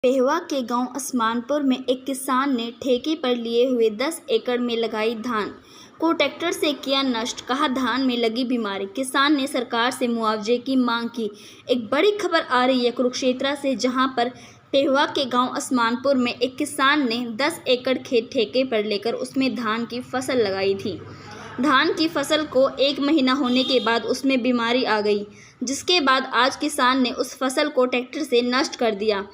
पेहवा के गांव असमानपुर में एक किसान ने ठेके पर लिए हुए 10 एकड़ में लगाई धान को ट्रैक्टर से किया नष्ट। कहा, धान में लगी बीमारी। किसान ने सरकार से मुआवजे की मांग की। एक बड़ी खबर आ रही है कुरुक्षेत्र से, जहां पर पेहवा के गांव असमानपुर में एक किसान ने 10 एकड़ खेत ठेके पर लेकर उसमें धान की फसल लगाई थी। धान की फसल को 1 महीना होने के बाद उसमें बीमारी आ गई, जिसके बाद आज किसान ने उस फसल को ट्रैक्टर से नष्ट कर दिया।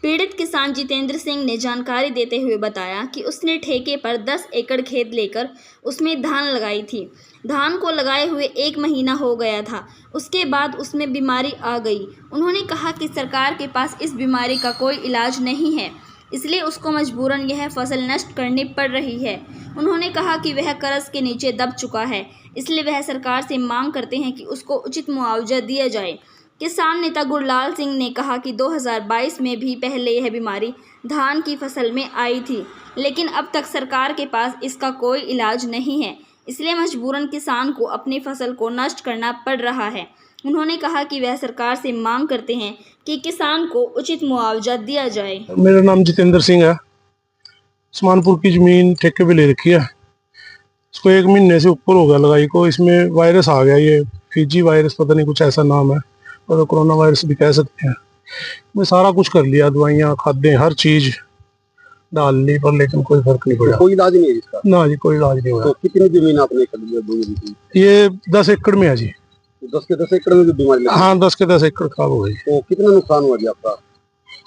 पीड़ित किसान जितेंद्र सिंह ने जानकारी देते हुए बताया कि उसने ठेके पर 10 एकड़ खेत लेकर उसमें धान लगाई थी। धान को लगाए हुए 1 महीना हो गया था, उसके बाद उसमें बीमारी आ गई। उन्होंने कहा कि सरकार के पास इस बीमारी का कोई इलाज नहीं है, इसलिए उसको मजबूरन यह फसल नष्ट करनी पड़ रही है। उन्होंने कहा कि वह कर्ज के नीचे दब चुका है, इसलिए वह सरकार से मांग करते हैं कि उसको उचित मुआवजा दिया जाए। किसान नेता गुरलाल सिंह ने कहा कि 2022 में भी पहले यह बीमारी धान की फसल में आई थी, लेकिन अब तक सरकार के पास इसका कोई इलाज नहीं है, इसलिए मजबूरन किसान को अपनी फसल को नष्ट करना पड़ रहा है। उन्होंने कहा कि वह सरकार से मांग करते हैं कि किसान को उचित मुआवजा दिया जाए। मेरा नाम जितेंद्र सिंह है। असमानपुर की जमीन ठेके पे ले रखी है। इसको 1 महीने से ऊपर हो गया लगाई को। इसमें वायरस आ गया, ये फीजी वायरस, पता नहीं कुछ ऐसा नाम है, और कोरोना वायरस भी कह सकते हैं। मैं सारा कुछ कर लिया, दवाइयाँ, खादें, हर चीज डाल ली, पर लेकिन कोई फर्क नहीं पड़ा। तो कोई इलाज नहीं है इसका? ना जी, कोई इलाज नहीं हुआ। तो कितनी जमीन आपने कर लिया? ये 10 एकड़ में है जी। 10 के 10 एकड़ में जो बीमारी लगी? हाँ, 10 के 10 एकड़ खराब हो गई। तो कितना नुकसान हुआ जी आपका?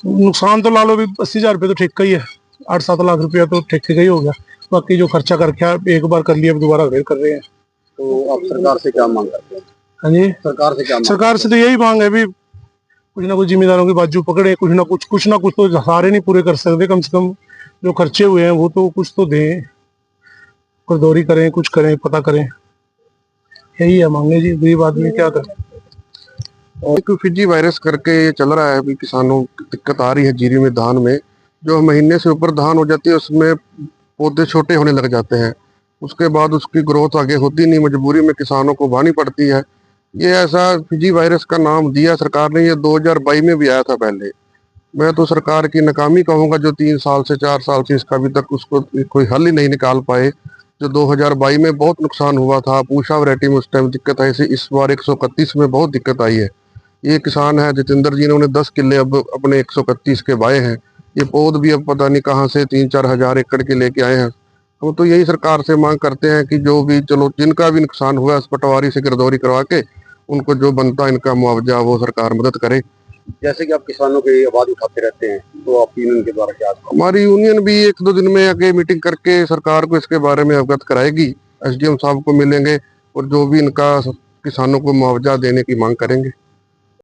नुकसान तो ला लो भी 80,000 रुपये तो ठेका ही है। 8-7 लाख रुपया तो ठेके का ही हो गया। बाकी जो खर्चा करके एक बार कर लिया, दोबारा फिर कर रहे हैं। तो आप सरकार से क्या मांग करते हैं? हाँ जी, सरकार से क्या मांग? सरकार से तो यही मांग है भी कुछ ना कुछ जिम्मेदारों की बाजू पकड़े, कुछ ना कुछ तो सारे नहीं पूरे कर सकते, कम से कम जो खर्चे हुए हैं वो तो कुछ तो दें, खुरदौरी करें, कुछ करें, पता करें। यही है मांगे जी, गरीब आदमी क्या करे। और एक फिजी वायरस करके ये चल रहा है, अभी किसानों को दिक्कत आ रही है जीरी में, धान में जो महीने से ऊपर धान हो जाती है उसमें पौधे छोटे होने लग जाते हैं, उसके बाद उसकी ग्रोथ आगे होती नहीं, मजबूरी में किसानों को बानी पड़ती है। ये ऐसा फिजी वायरस का नाम दिया सरकार ने, ये 2022 में भी आया था पहले। मैं तो सरकार की नाकामी कहूँगा, जो 3 साल से 4 साल से इसका अभी तक उसको कोई हल ही नहीं निकाल पाए। जो 2022 में बहुत नुकसान हुआ था, पूषा वैरायटी में उस टाइम दिक्कत आई थी, इस बार 131 में बहुत दिक्कत आई है। ये किसान है जितेंद्र जी, इन्होंने 10 किले अब अपने 131 के बाए हैं। ये पौध भी अब पता नहीं कहाँ से 3-4 हजार एकड़ के लेके आए हैं। हम तो यही सरकार से मांग करते हैं कि जो भी, चलो जिनका भी नुकसान हुआ है, पटवारी से गिरदौरी करवा के उनको जो बनता है इनका मुआवजा वो सरकार मदद करे। जैसे कि आप किसानों की आवाज उठाते रहते हैं, तो आपकी यूनियन के द्वारा क्या? हमारी यूनियन भी 1-2 दिन में आगे मीटिंग करके सरकार को इसके बारे में अवगत कराएगी। एसडीएम साहब को मिलेंगे और जो भी इनका किसानों को मुआवजा देने की मांग करेंगे।